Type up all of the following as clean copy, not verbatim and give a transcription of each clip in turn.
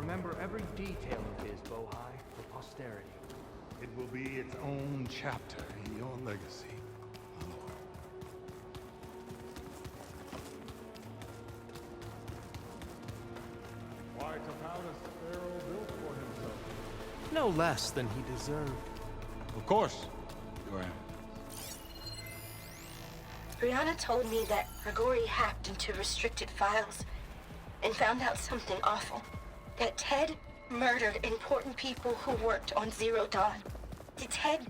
remember every detail of his, Bohai, for posterity. It will be its own chapter in your legacy, my lord. Why Tophalis Faro built for himself? No less than he deserved. Of course, Your Eminence. Brianna told me that Grigori hacked into restricted files and found out something awful. That Ted murdered important people who worked on Zero Dawn. Did Ted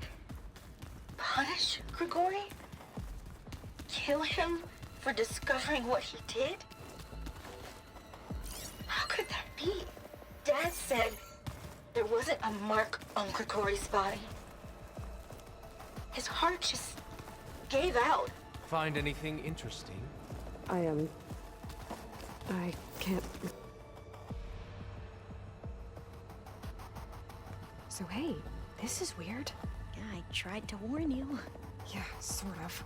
punish Grigori? Kill him for discovering what he did? How could that be? Dad said there wasn't a mark on Grigori's body. His heart just gave out. Find anything interesting? I can't... So hey, this is weird. Yeah, I tried to warn you. Yeah, sort of.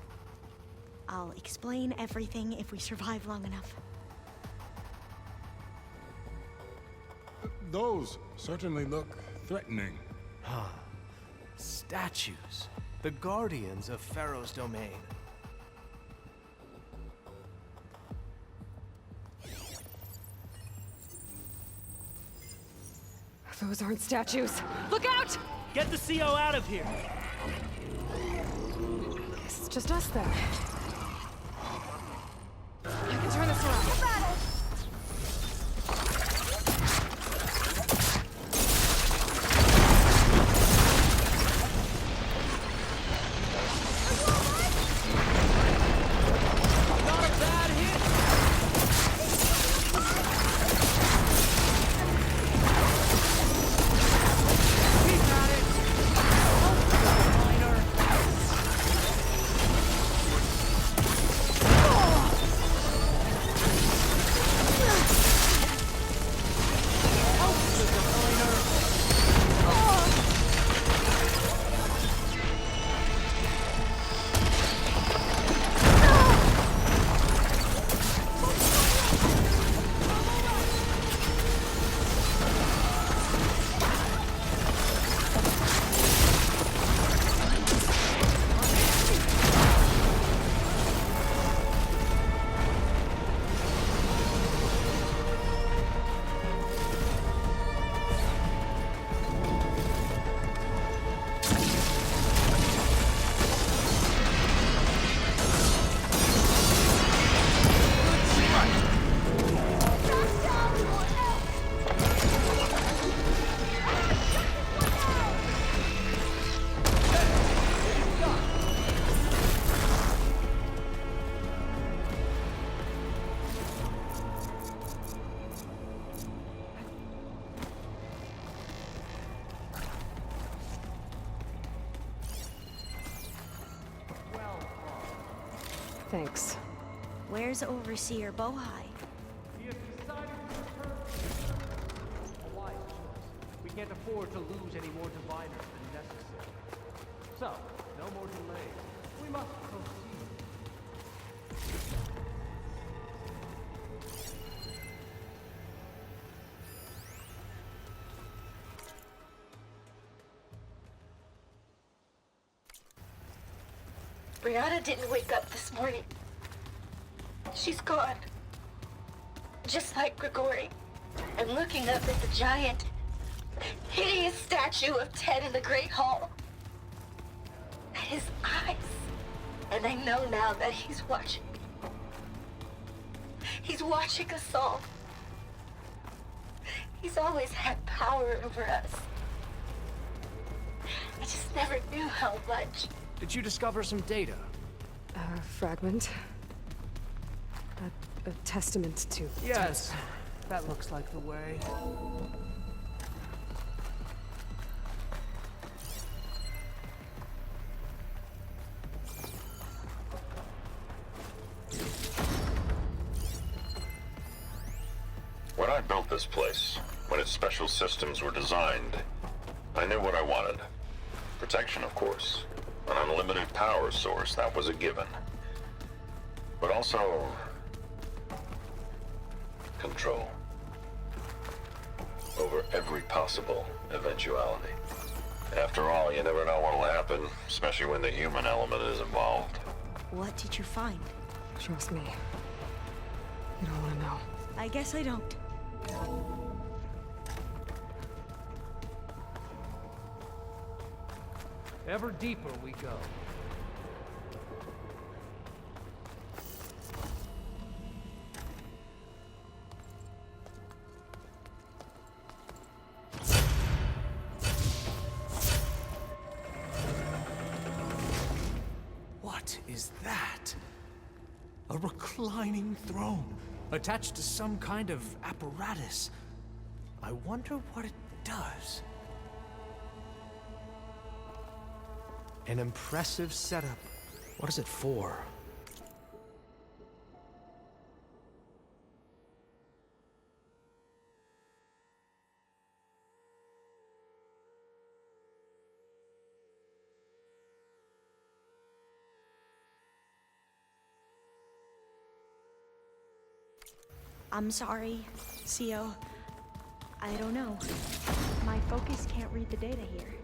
I'll explain everything if we survive long enough. Those certainly look threatening. Huh. Statues. The guardians of Faro's domain. Those aren't statues. Look out! Get the CO out of here! It's just us then. I can turn this around. Thanks. Where's Overseer Bohai? He has decided to return. A wise choice. We can't afford to lose any more diviners than necessary. So, no more delays. We must proceed. Brianna didn't wake up this morning. She's gone. Just like Grigori. I'm looking up at the giant, hideous statue of Ted in the Great Hall. At his eyes. And I know now that he's watching me. He's watching us all. He's always had power over us. I just never knew how much. Did you discover some data? A fragment. A testament to... Yes, that looks like the way. When I built this place, when its special systems were designed, I knew what I wanted. Protection, of course. An unlimited power source, that was a given. But also... control. over every possible eventuality. After all, you never know what'll happen, especially when the human element is involved. What did you find? Trust me. You don't want to know. I guess I don't. Ever deeper we go. What is that? A reclining throne, attached to some kind of apparatus. I wonder what it does. An impressive setup. What is it for? I'm sorry, CO. I don't know. My focus can't read the data here.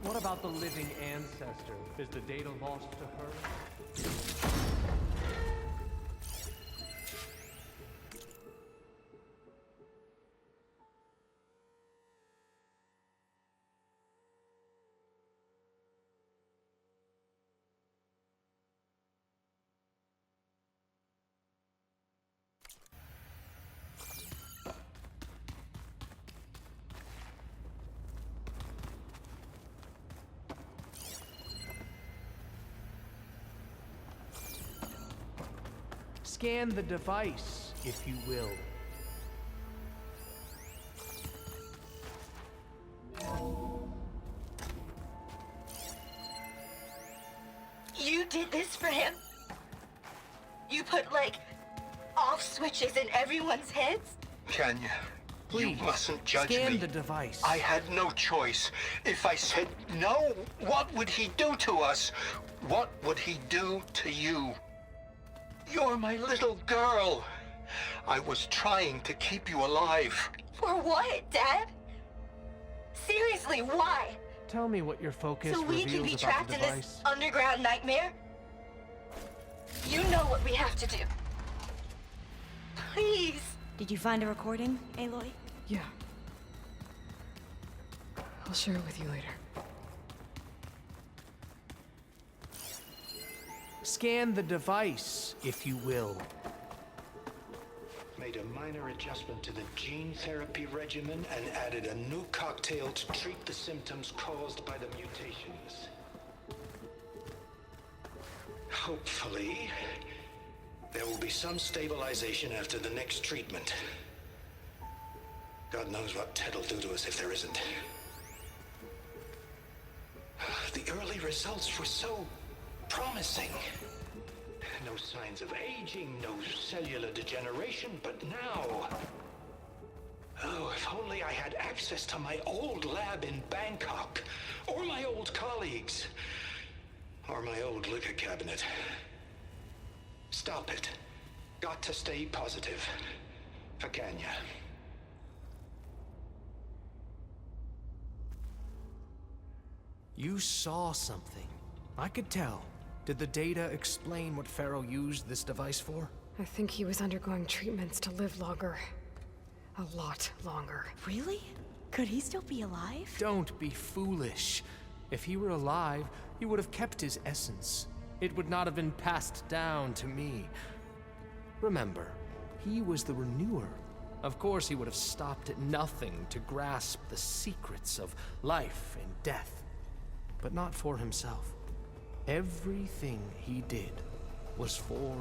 What about the living ancestor? Is the data lost to her? Scan the device, if you will. You did this for him? You put, like, off switches in everyone's heads? Kenya, Please, you mustn't judge scan me. the device. I had no choice. If I said no, what would he do to us? What would he do to you? You're my little girl. I was trying to keep you alive. For what, Dad? Seriously, why? Tell me what your focus So we can reveals be about trapped the in device. this underground nightmare? You know what we have to do. Please. Did you find a recording, Aloy? Yeah. I'll share it with you later. Scan the device, if you will. Made a minor adjustment to the gene therapy regimen and added a new cocktail to treat the symptoms caused by the mutations. Hopefully, there will be some stabilization after the next treatment. God knows what Ted will do to us if there isn't. The early results were so promising. No signs of aging, no cellular degeneration, but now... Oh, if only I had access to my old lab in Bangkok, or my old colleagues, or my old liquor cabinet. Stop it. Got to stay positive. For Kenya. You saw something. I could tell. Did the data explain what Faro used this device for? I think he was undergoing treatments to live longer. A lot longer. Really? Could he still be alive? Don't be foolish. If he were alive, he would have kept his essence. It would not have been passed down to me. Remember, he was the renewer. Of course, he would have stopped at nothing to grasp the secrets of life and death. But not for himself. Everything he did was for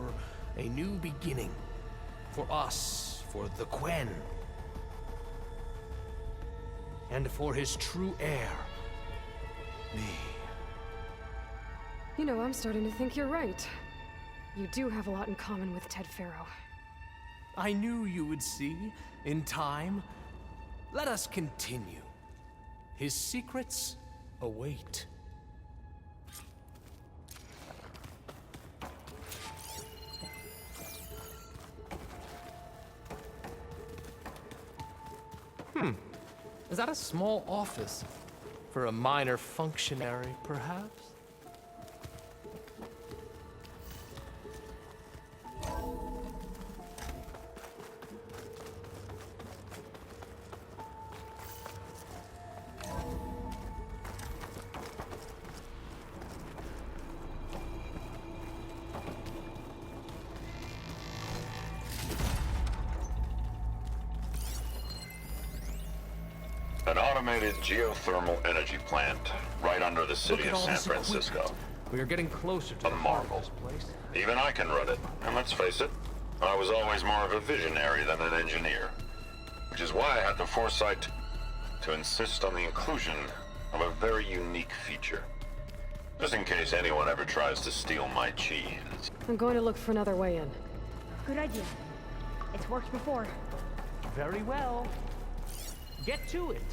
a new beginning. For us, for the Quen. And for his true heir, me. You know, I'm starting to think you're right. You do have a lot in common with Ted Faro. I knew you would see, in time. Let us continue. His secrets await. Is that a small office? For a minor functionary, perhaps? An automated geothermal energy plant right under the city of San Francisco. We are getting closer to A the heart of marvel. this place. Even I can run it, and let's face it, I was always more of a visionary than an engineer. Which is why I had the foresight to insist on the inclusion of a very unique feature. Just in case anyone ever tries to steal my cheese. I'm going to look for another way in. Good idea. It's worked before. Very well. Get to it.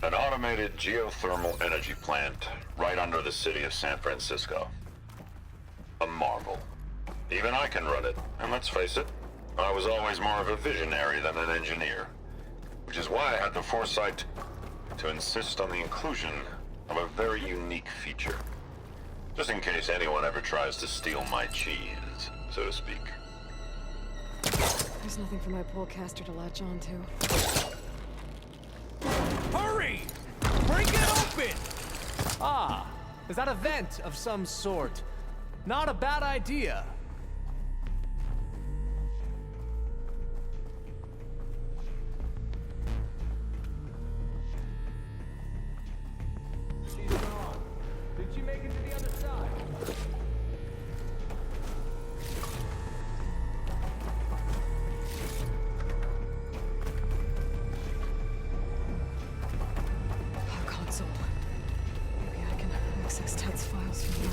An automated geothermal energy plant right under the city of San Francisco. A marvel. Even I can run it, and let's face it, I was always more of a visionary than an engineer. Which is why I had the foresight to insist on the inclusion of a very unique feature. Just in case anyone ever tries to steal my cheese, so to speak. There's nothing for my polecaster to latch onto. Hurry! Break it open! Ah, is that a vent of some sort? Not a bad idea. She's gone. Did she make it to the other side? Console. Maybe I can access Ted's files from here.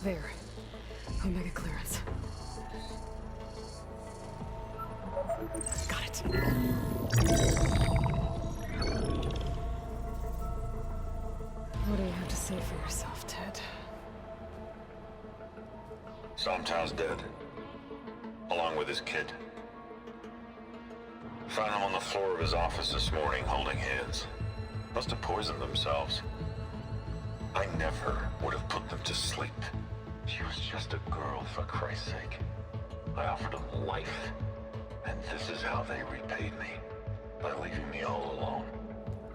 There. Omega clearance. Got it. What do you have to say for yourself, Ted? Somtown's dead. Along with his kid. Found him on the floor of his office this morning, holding hands. Must have poisoned themselves. I never would have put them to sleep. She was just a girl, for Christ's sake. I offered them life, and this is how they repaid me, by leaving me all alone.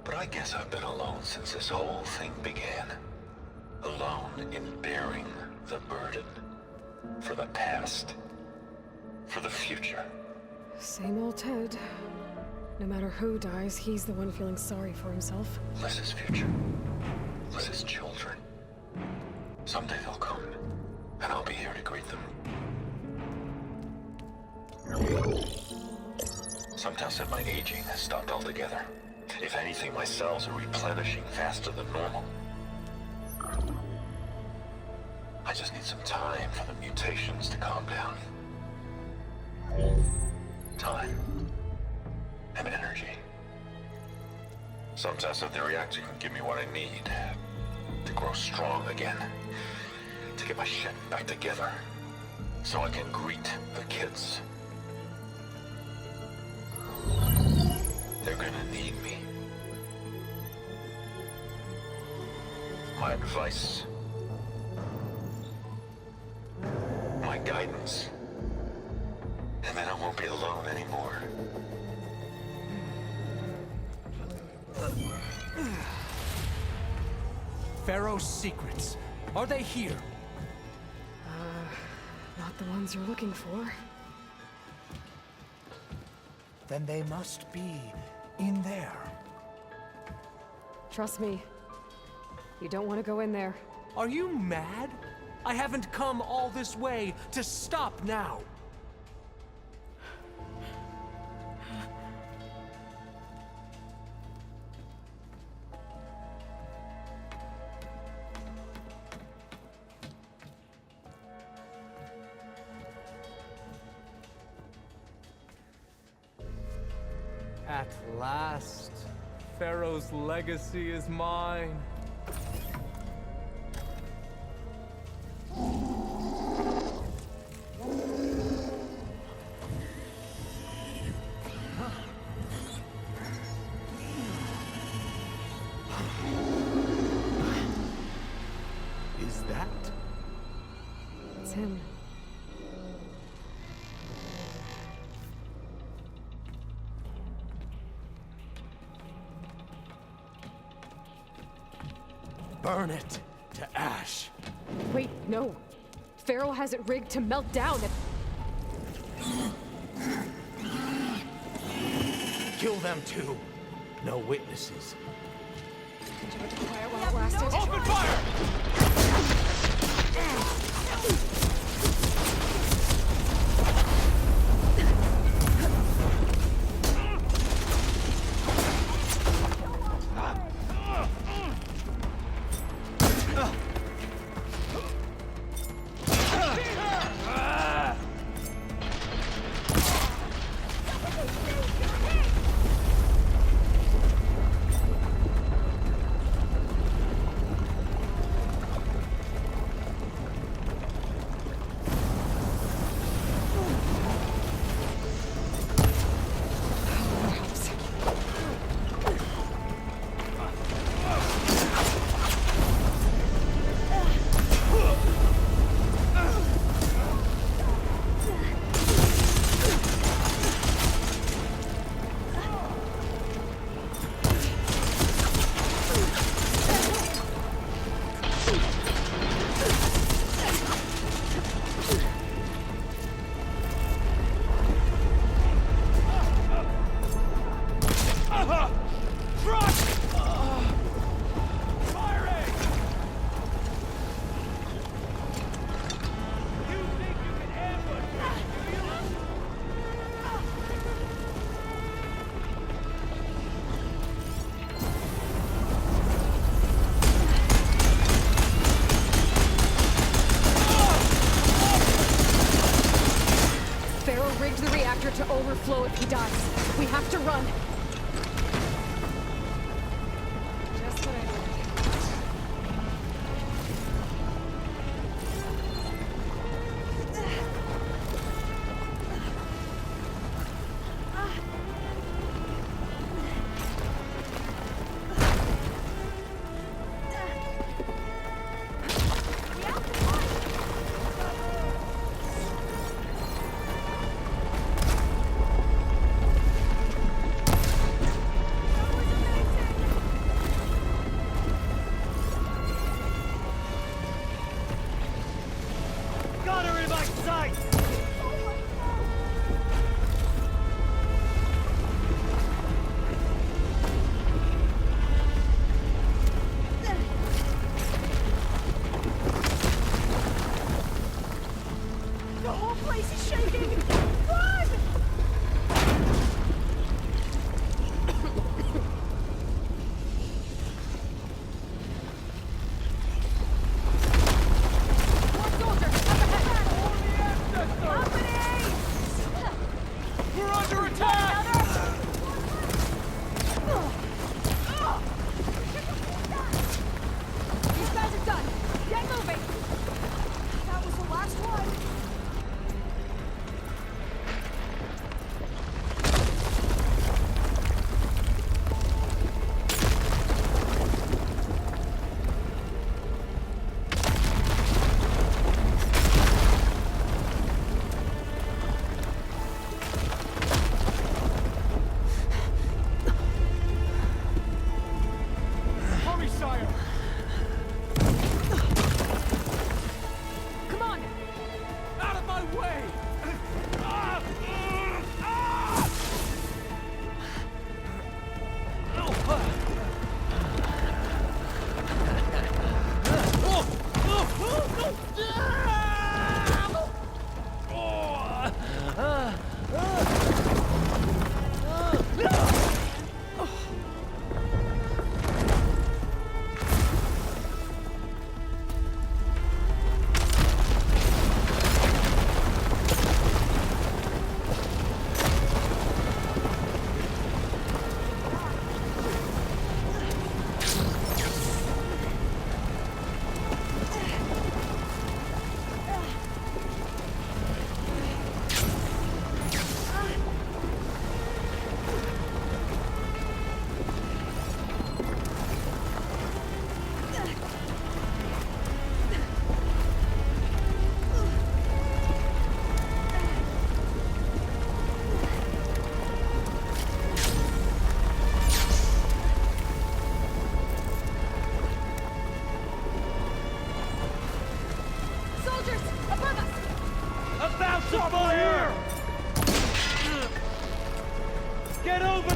But I guess I've been alone since this whole thing began. Alone in bearing the burden. For the past. For the future. Same old Ted. No matter who dies, he's the one feeling sorry for himself. Liz's future. Liz's children. Someday they'll come, and I'll be here to greet them. Sometimes said my aging has stopped altogether. If anything, my cells are replenishing faster than normal. I just need some time for the mutations to calm down. Time. And energy. Sometimes said the reactor can give me what I need to grow strong again. To get my shit back together. So I can greet the kids. They're gonna need me. My advice. My guidance. And then I won't be alone anymore. Faro's secrets. Are they here? Not the ones you're looking for. Then they must be in there. Trust me. You don't want to go in there. Are you mad? I haven't come all this way to stop now. At last, Faro's legacy is mine. Is that? It's him. Burn it to ash. Wait, no. Faro has it rigged to melt down if... Kill them too. No witnesses. Quiet while it lasted. Open fire! To overflow if he dies. We have to run. Just what I Stop fire! Get over!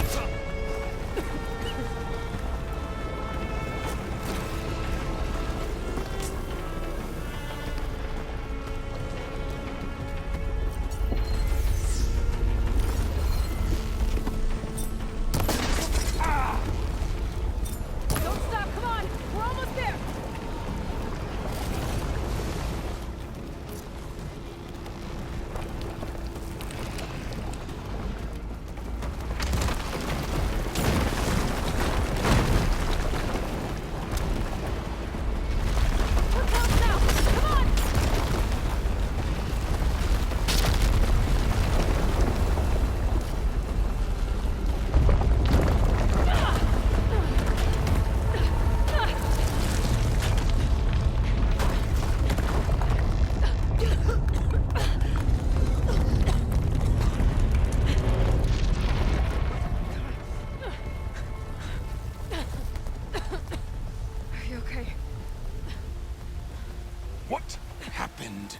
Don't stop, come on! We're almost there! We're close now! Come on! Are you okay? What happened?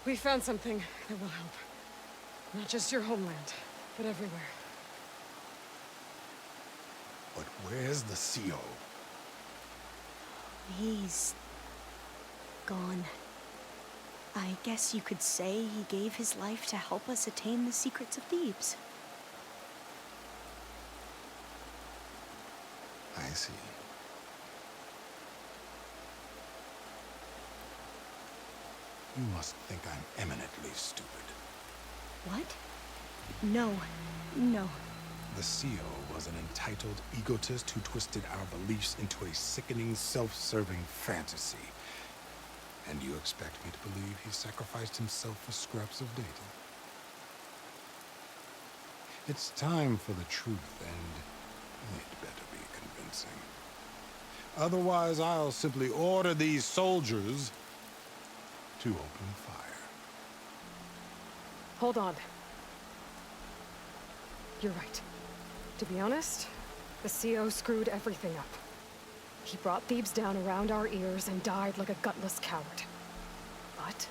We found something that will help. Not just your homeland, but everywhere. But where's the CO? He's gone. I guess you could say he gave his life to help us attain the secrets of Thebes. I see. You must think I'm eminently stupid. What? No. No. The CO was an entitled egotist who twisted our beliefs into a sickening, self-serving fantasy. And you expect me to believe he sacrificed himself for scraps of data? It's time for the truth, and it better be convincing. Otherwise, I'll simply order these soldiers to open fire. Hold on. You're right. To be honest, the CO screwed everything up. He brought Thebes down around our ears and died like a gutless coward. But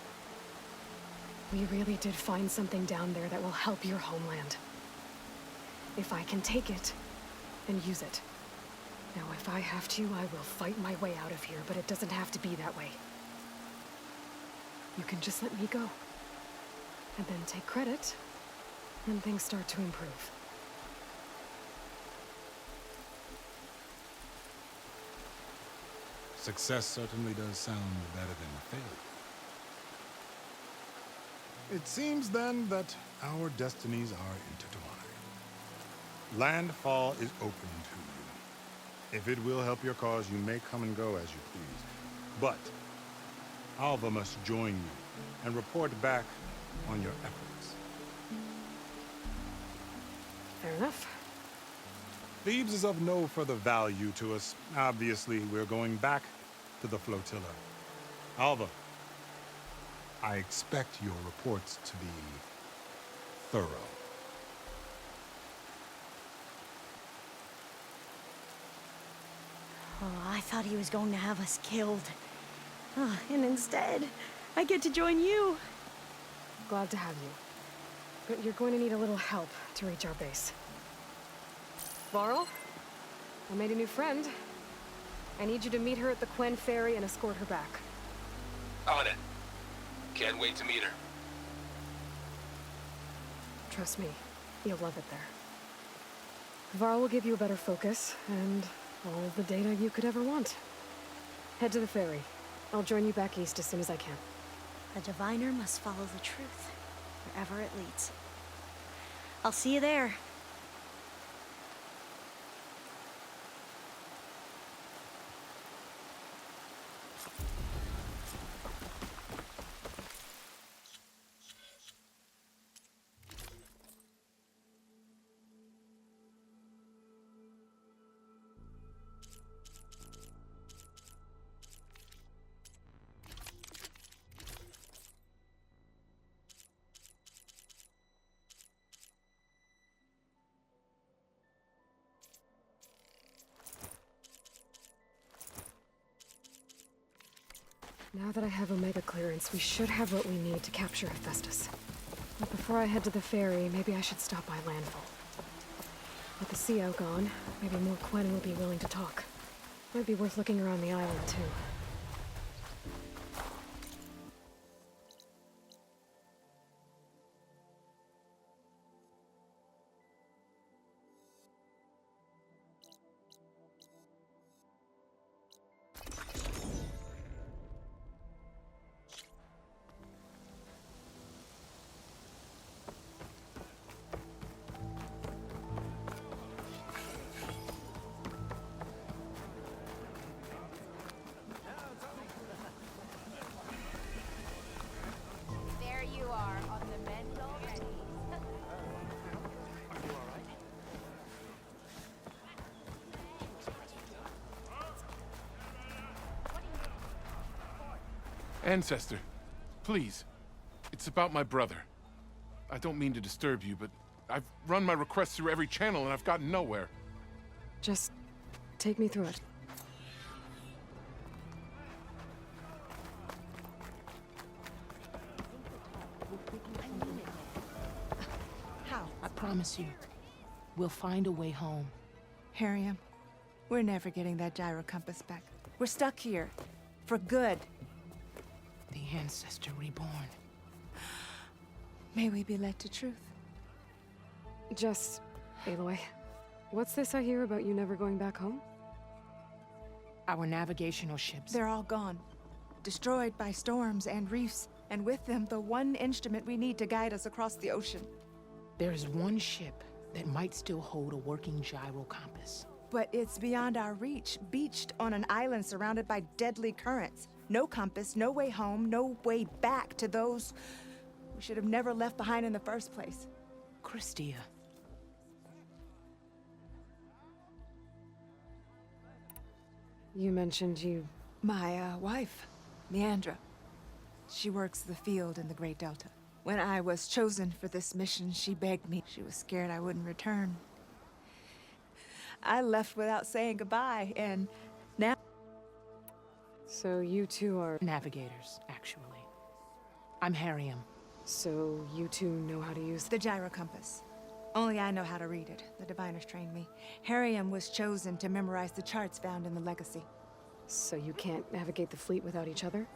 we really did find something down there that will help your homeland. If I can take it and use it. Now, if I have to, I will fight my way out of here, but it doesn't have to be that way. You can just let me go. And then take credit, and things start to improve. Success certainly does sound better than failure. It seems then that our destinies are intertwined. Landfall is open to you. If it will help your cause, you may come and go as you please. But Alva must join you and report back on your efforts. Fair enough. Thebes is of no further value to us. Obviously, we're going back to the flotilla. Alva, I expect your reports to be thorough. Oh, I thought he was going to have us killed. Oh, and instead, I get to join you. Glad to have you. But you're going to need a little help to reach our base. Varl, I made a new friend. I need you to meet her at the Quen Ferry and escort her back. On it. Can't wait to meet her. Trust me, you'll love it there. Varl will give you a better focus, and all of the data you could ever want. Head to the ferry. I'll join you back east as soon as I can. A diviner must follow the truth, wherever it leads. I'll see you there. Now that I have Omega clearance, we should have what we need to capture Hephaestus. But before I head to the ferry, maybe I should stop by Landfall. With the CO gone, maybe more Quen will be willing to talk. Might be worth looking around the island, too. There you are, on the mend already. Ancestor, please. It's about my brother. I don't mean to disturb you, but I've run my requests through every channel and I've gotten nowhere. Just take me through it. How? I promise you, we'll find a way home. Harriam, we're never getting that gyro compass back. We're stuck here. For good. The Ancestor reborn. May we be led to truth. Just, Aloy, what's this I hear about you never going back home? Our navigational ships. They're all gone. Destroyed by storms and reefs, and with them, the one instrument we need to guide us across the ocean. There is one ship that might still hold a working gyro compass. But it's beyond our reach, beached on an island surrounded by deadly currents. No compass, no way home, no way back to those we should have never left behind in the first place. Christia. You mentioned you... My wife, Leandra. She works the field in the Great Delta. When I was chosen for this mission, she begged me. She was scared I wouldn't return. I left without saying goodbye, and now... So you two are... Navigators, actually. I'm Harriam. So you two know how to use... The gyro compass. Only I know how to read it. The diviners trained me. Harriam was chosen to memorize the charts found in the Legacy. So you can't navigate the fleet without each other?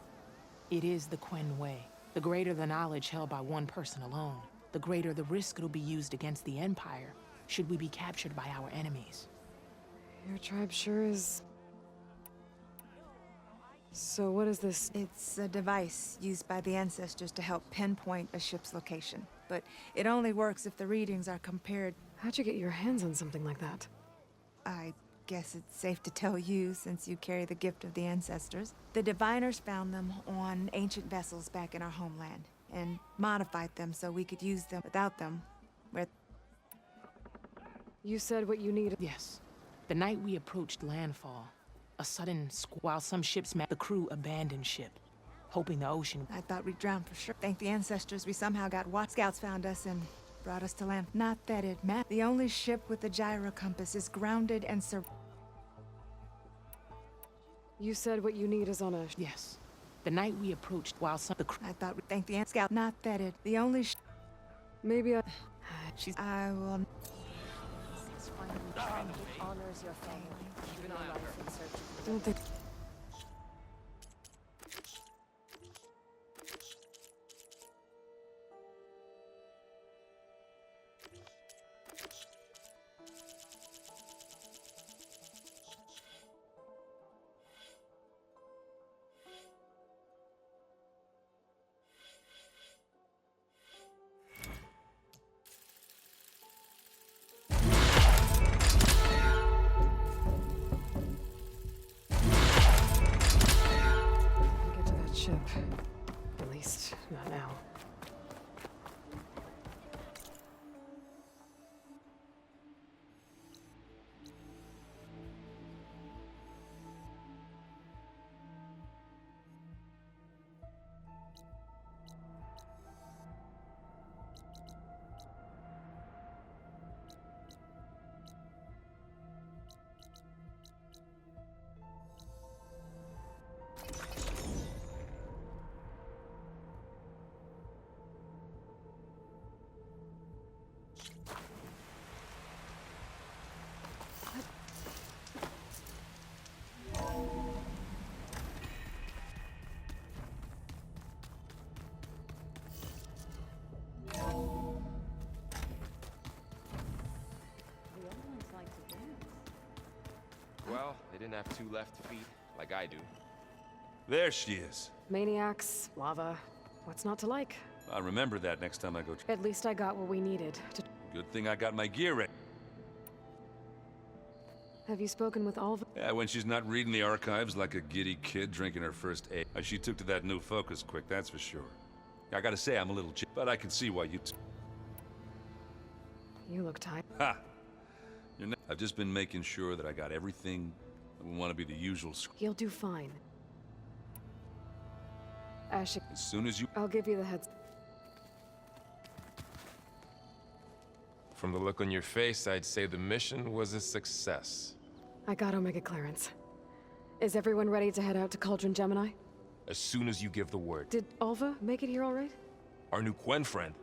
It is the Quen way. The greater the knowledge held by one person alone, the greater the risk it'll be used against the Empire, should we be captured by our enemies. Your tribe sure is... So what is this? It's a device used by the Ancestors to help pinpoint a ship's location. But it only works if the readings are compared. How'd you get your hands on something like that? I guess it's safe to tell you, since you carry the gift of the Ancestors. The diviners found them on ancient vessels back in our homeland, and modified them so we could use them. Without them, You said what you needed. Yes. The night we approached landfall, a sudden while some ships met, the crew abandoned ship, hoping the ocean... I thought we'd drown for sure. Thank the Ancestors we somehow got Scouts found us and brought us to land. Not that it mattered. The only ship with the gyro compass is grounded and You said what you need is on a... Yes. The night we approached while some... I thought we'd thank the Scout. Not that it... The only Maybe I... I will... Honors your family. Keep an eye on her. Don't think... Well, they didn't have two left feet like I do. There she is. Maniacs, lava. What's not to like? I'll remember that next time I go. At least I got what we needed to... Good thing I got my gear ready. Have you spoken with Alva? Yeah, when she's not reading the archives like a giddy kid drinking her first A. She took to that new focus quick, that's for sure. I gotta say, I'm a little but I can see why you... You look tired. Ha! I've just been making sure that I got everything that would want to be the usual... You'll do fine. Ash, as soon as you... I'll give you the heads... From the look on your face, I'd say the mission was a success. I got Omega clearance. Is everyone ready to head out to Cauldron Gemini? As soon as you give the word. Did Alva make it here all right? Our new Quen friend.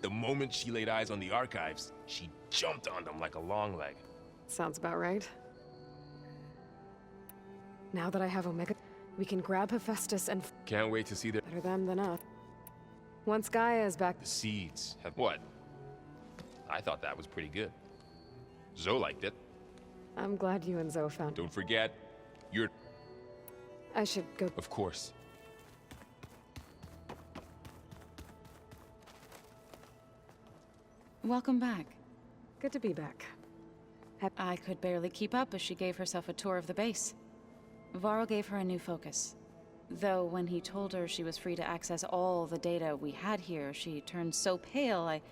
The moment she laid eyes on the archives, she jumped on them like a long leg. Sounds about right. Now that I have Omega, we can grab Hephaestus and... Can't wait to see the... Better them than us. Once Gaia is back... The seeds have... What? I thought that was pretty good. Zoe liked it. I'm glad you and Zoe found... Don't forget, you're... I should go... Of course. Welcome back. Good to be back. I could barely keep up as she gave herself a tour of the base. Varl gave her a new focus. Though when he told her she was free to access all the data we had here, she turned so pale I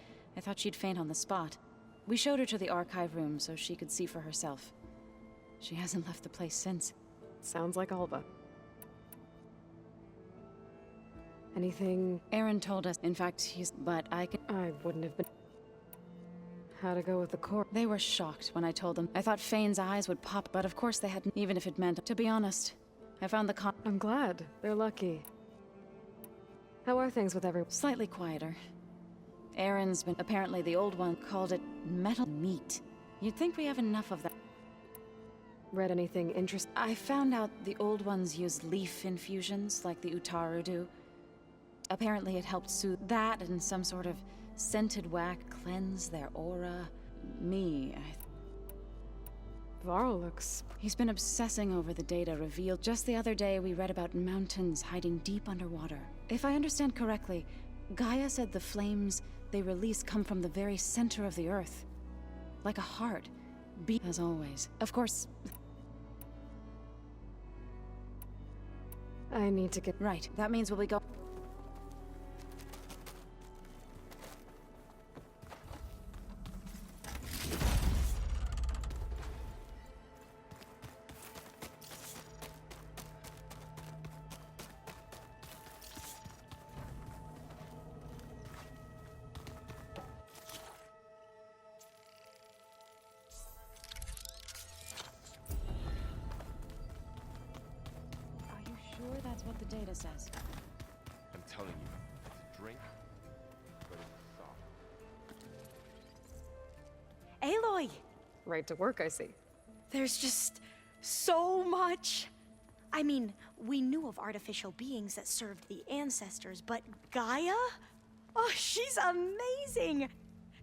thought she'd faint on the spot. We showed her to the archive room so she could see for herself. She hasn't left the place since. Sounds like Alva. Anything... Aaron told us. In fact, but I wouldn't have been... How to go with the core. They were shocked when I told them. I thought Fane's eyes would pop, but of course they hadn't, even if it meant... To be honest, I found the I'm glad. They're lucky. How are things with everyone? Slightly quieter. Aaron's been... Apparently the old one called it metal meat. You'd think we have enough of that. Read anything interesting? I found out the old ones use leaf infusions like the Utaru do. Apparently it helped soothe that and some sort of scented whack cleanse their aura. Varl looks... He's been obsessing over the data revealed. Just the other day we read about mountains hiding deep underwater. If I understand correctly, Gaia said the flames they release come from the very center of the earth. Like a heart. Beat as always. Of course... I need to get... Right. That means we'll be go... That's what the data says. I'm telling you, it's a drink, but it's soft. Aloy! Right to work, I see. There's just so much. I mean, we knew of artificial beings that served the ancestors, but Gaia? Oh, she's amazing!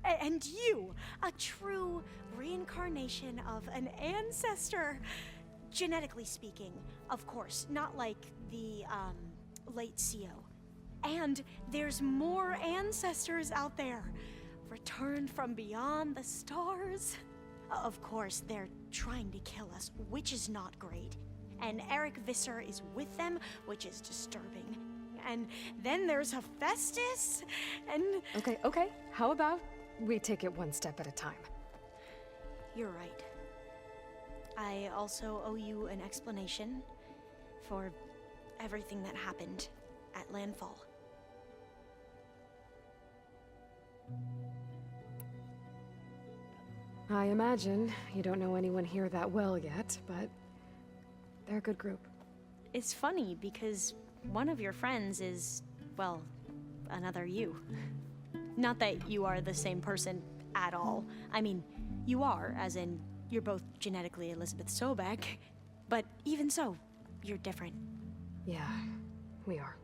And you, a true reincarnation of an ancestor. Genetically speaking, of course, not like the, late CO. And there's more ancestors out there, returned from beyond the stars. Of course, they're trying to kill us, which is not great. And Eric Visser is with them, which is disturbing. And then there's Hephaestus, and... Okay. How about we take it one step at a time? You're right. I also owe you an explanation for everything that happened at Landfall. I imagine you don't know anyone here that well yet, but they're a good group. It's funny because one of your friends is, well, another you. Not that you are the same person at all. I mean, you are, as in, you're both genetically Elizabeth Sobek, but even so, you're different. Yeah, we are.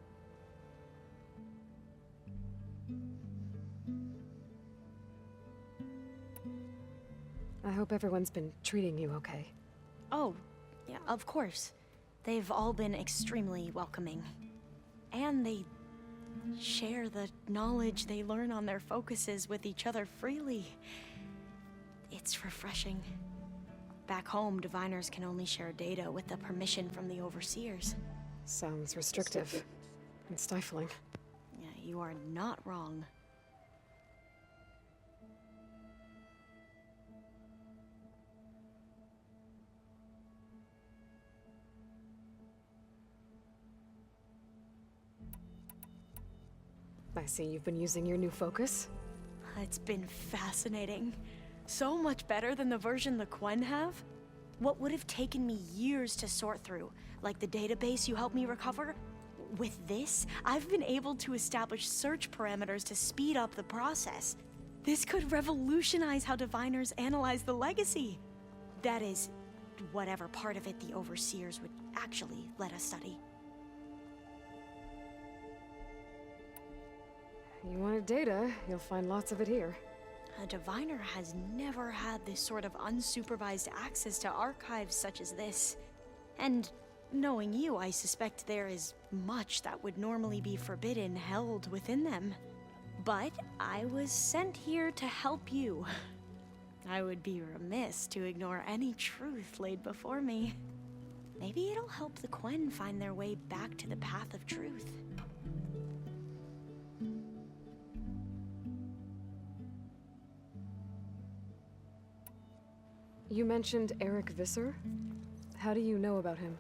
I hope everyone's been treating you okay. Oh, yeah, of course. They've all been extremely welcoming. And they share the knowledge they learn on their focuses with each other freely. It's refreshing. Back home, diviners can only share data with the permission from the overseers. Sounds restrictive and stifling. Yeah, you are not wrong. I see you've been using your new focus. It's been fascinating. So much better than the version the Quen have. What would have taken me years to sort through, like the database you helped me recover, with this, I've been able to establish search parameters to speed up the process. This could revolutionize how diviners analyze the legacy. That is, whatever part of it the overseers would actually let us study. You wanted data, you'll find lots of it here. A diviner has never had this sort of unsupervised access to archives such as this. And knowing you, I suspect there is much that would normally be forbidden held within them. But I was sent here to help you. I would be remiss to ignore any truth laid before me. Maybe it'll help the Quen find their way back to the path of truth. You mentioned Eric Visser? How do you know about him?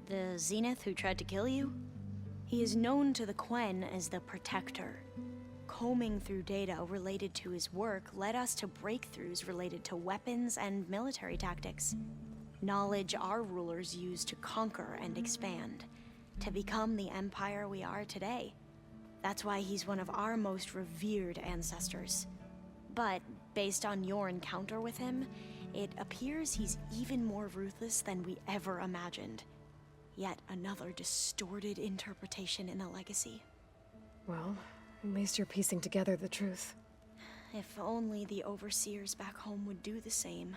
The Zenith who tried to kill you? He is known to the Quen as the Protector. Combing through data related to his work led us to breakthroughs related to weapons and military tactics. Knowledge our rulers used to conquer and expand, to become the empire we are today. That's why he's one of our most revered ancestors. But based on your encounter with him, it appears he's even more ruthless than we ever imagined. Yet another distorted interpretation in the legacy. Well, at least you're piecing together the truth. If only the overseers back home would do the same.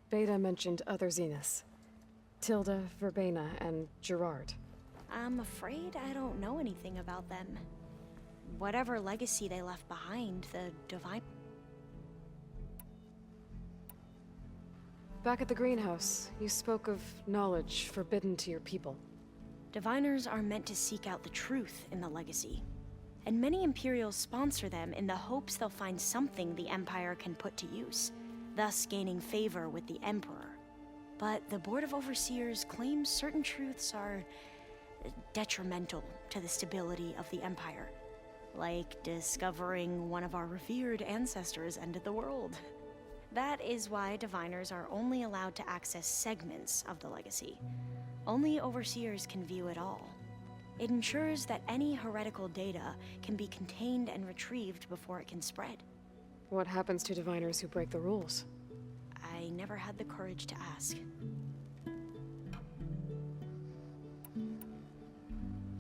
Beta mentioned other Zeniths. Tilda, Verbena, and Gerard. I'm afraid I don't know anything about them. Whatever legacy they left behind, the divine... Back at the greenhouse, you spoke of knowledge forbidden to your people. Diviners are meant to seek out the truth in the legacy. And many Imperials sponsor them in the hopes they'll find something the Empire can put to use, thus gaining favor with the Emperor. But the Board of Overseers claims certain truths are detrimental to the stability of the Empire. Like discovering one of our revered ancestors ended the world. That is why diviners are only allowed to access segments of the legacy. Only overseers can view it all. It ensures that any heretical data can be contained and retrieved before it can spread. What happens to diviners who break the rules? I never had the courage to ask.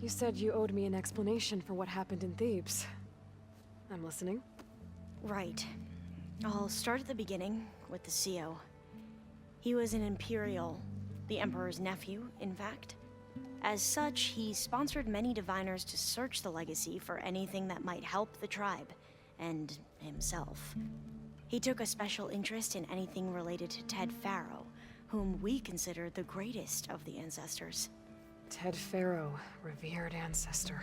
You said you owed me an explanation for what happened in Thebes. I'm listening. Right. I'll start at the beginning, with the CO. He was an Imperial, the Emperor's nephew, in fact. As such, he sponsored many diviners to search the legacy for anything that might help the tribe, and himself. He took a special interest in anything related to Ted Faro, whom we consider the greatest of the ancestors. Ted Faro, revered ancestor.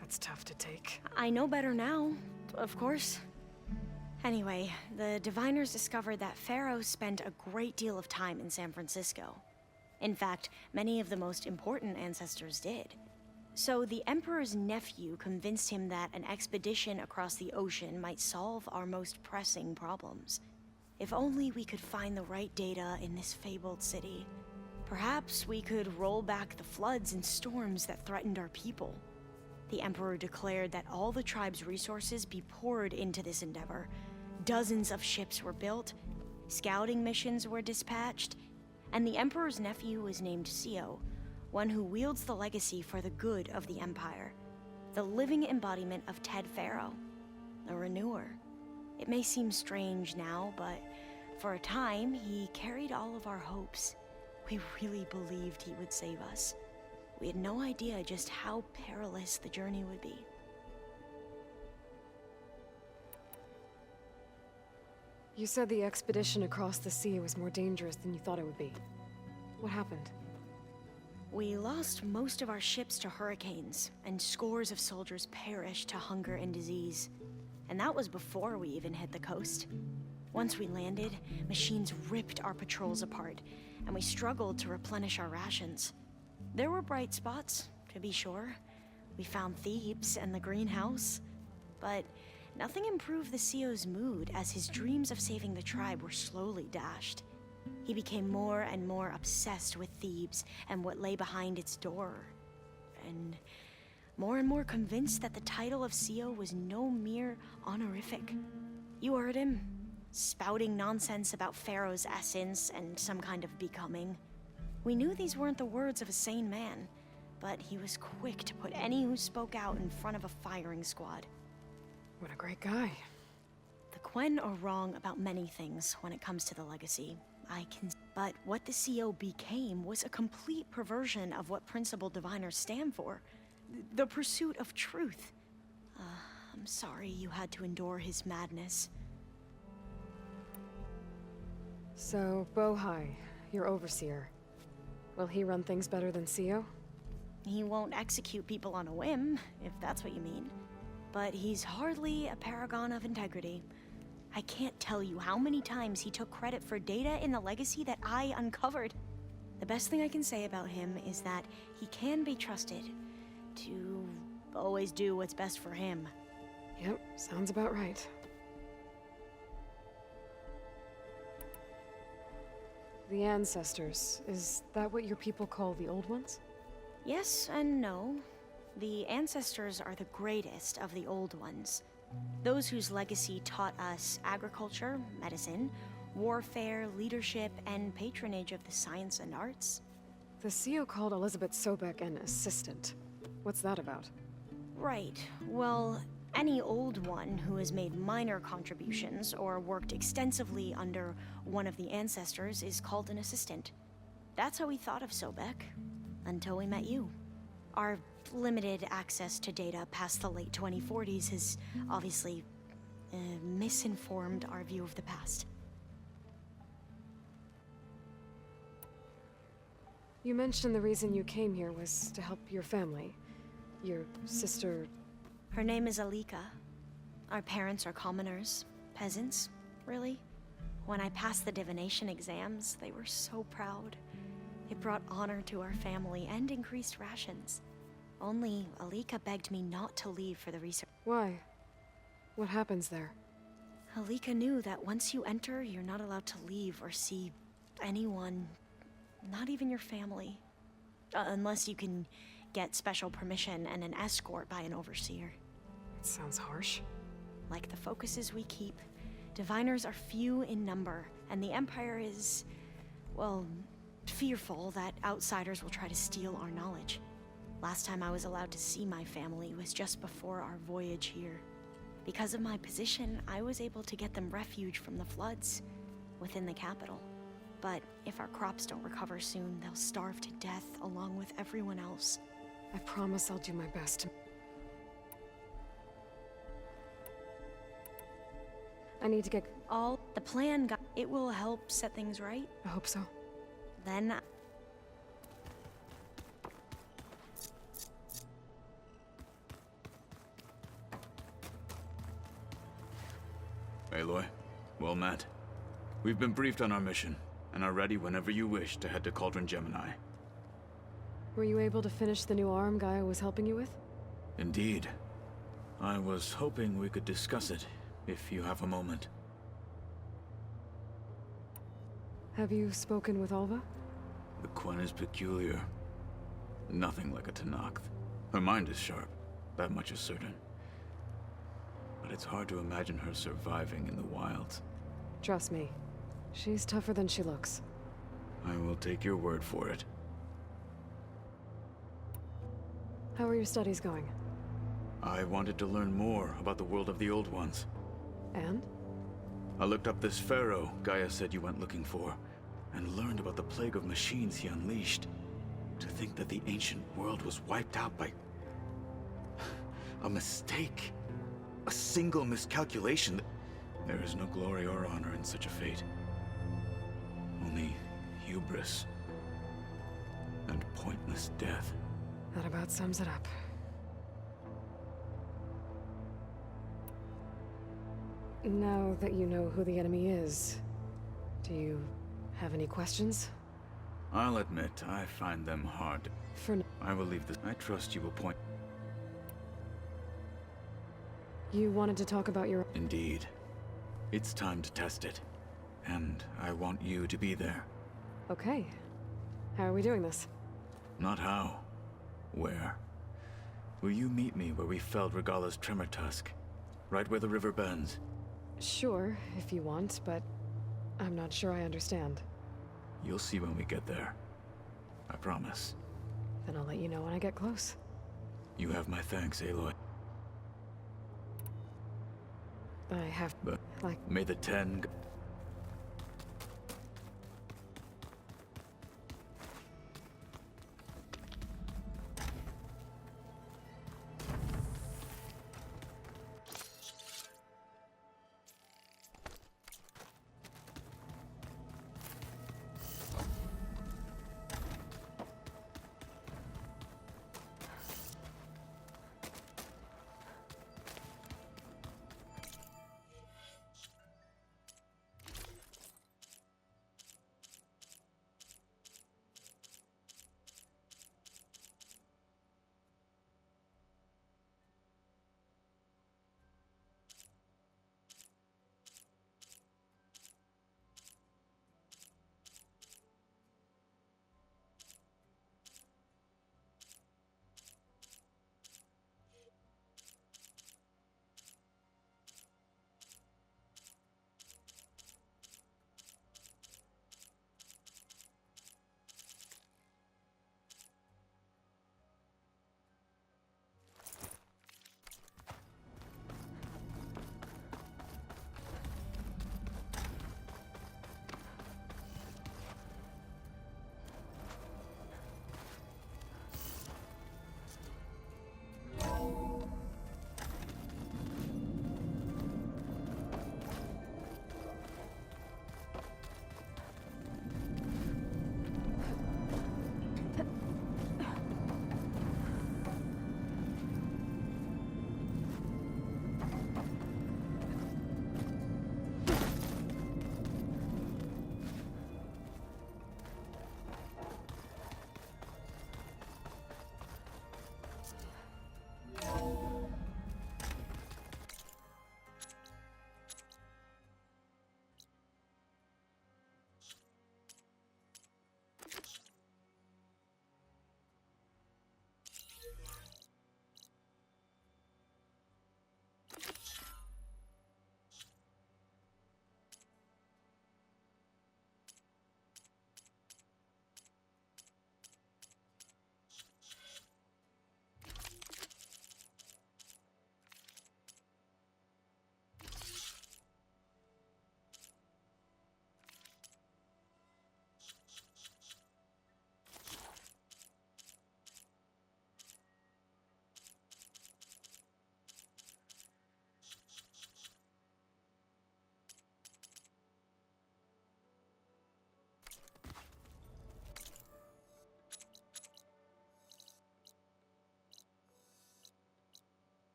That's tough to take. I know better now, of course. Anyway, the diviners discovered that Faro spent a great deal of time in San Francisco. In fact, many of the most important ancestors did. So the Emperor's nephew convinced him that an expedition across the ocean might solve our most pressing problems. If only we could find the right data in this fabled city. Perhaps we could roll back the floods and storms that threatened our people. The Emperor declared that all the tribe's resources be poured into this endeavor. Dozens of ships were built, scouting missions were dispatched, and the Emperor's nephew was named Sio, one who wields the legacy for the good of the Empire. The living embodiment of Ted Faro, the Renewer. It may seem strange now, but for a time, he carried all of our hopes. We really believed he would save us. We had no idea just how perilous the journey would be. You said the expedition across the sea was more dangerous than you thought it would be. What happened? We lost most of our ships to hurricanes, and scores of soldiers perished to hunger and disease. And that was before we even hit the coast. Once we landed, machines ripped our patrols apart, and we struggled to replenish our rations. There were bright spots, to be sure. We found Thebes and the greenhouse, but nothing improved the CEO's mood as his dreams of saving the tribe were slowly dashed. He became more and more obsessed with Thebes and what lay behind its door, and more convinced that the title of CEO was no mere honorific. You heard him, spouting nonsense about Pharaoh's essence and some kind of becoming. We knew these weren't the words of a sane man, but he was quick to put any who spoke out in front of a firing squad. What a great guy. The Quen are wrong about many things when it comes to the legacy. But what the CO became was a complete perversion of what principled diviners stand for. The pursuit of truth. I'm sorry you had to endure his madness. So, Bohai, your overseer. Will he run things better than CEO? He won't execute people on a whim, if that's what you mean. But he's hardly a paragon of integrity. I can't tell you how many times he took credit for data in the legacy that I uncovered. The best thing I can say about him is that he can be trusted to always do what's best for him. Yep, sounds about right. The ancestors, is that what your people call the old ones? Yes and no. The ancestors are the greatest of the old ones. Those whose legacy taught us agriculture, medicine, warfare, leadership, and patronage of the science and arts. The CEO called Elizabeth Sobek an assistant. What's that about? Right. Well, any old one who has made minor contributions or worked extensively under one of the ancestors is called an assistant. That's how we thought of Sobek, until we met you. Our limited access to data past the late 2040s has obviously misinformed our view of the past. You mentioned the reason you came here was to help your family. Your sister... Her name is Alika. Our parents are commoners, peasants, really. When I passed the divination exams, they were so proud. It brought honor to our family and increased rations. Only Alika begged me not to leave for the research. Why? What happens there? Alika knew that once you enter, you're not allowed to leave or see anyone, not even your family. Unless you can get special permission and an escort by an overseer. It sounds harsh. Like the focuses we keep, diviners are few in number, and the Empire is, well, fearful that outsiders will try to steal our knowledge. Last time I was allowed to see my family was just before our voyage here. Because of my position, I was able to get them refuge from the floods within the capital. But if our crops don't recover soon, they'll starve to death along with everyone else. I promise I'll do my best. I need to get... All the plan got... It will help set things right. I hope so. Then... Aloy, well met. We've been briefed on our mission, and are ready whenever you wish to head to Cauldron Gemini. Were you able to finish the new arm Gaia was helping you with? Indeed. I was hoping we could discuss it, if you have a moment. Have you spoken with Alva? The Quen is peculiar. Nothing like a Tenakth. Her mind is sharp, that much is certain. But it's hard to imagine her surviving in the wilds. Trust me, she's tougher than she looks. I will take your word for it. How are your studies going? I wanted to learn more about the world of the Old Ones. And? I looked up this Faro Gaia said you went looking for, and learned about the plague of machines he unleashed. To think that the ancient world was wiped out by a mistake. A single miscalculation. There is no glory or honor in such a fate. Only hubris and pointless death. That about sums it up. Now that you know who the enemy is, do you have any questions? I'll admit, I find them hard. I will leave this. I trust you will point. You wanted to talk about your... Indeed. It's time to test it. And I want you to be there. Okay. How are we doing this? Not how. Where? Will you meet me where we felled Regala's tremor tusk? Right where the river bends? Sure, if you want, but I'm not sure I understand. You'll see when we get there. I promise. Then I'll let you know when I get close. You have my thanks, Aloy. I have... But like... may the 10...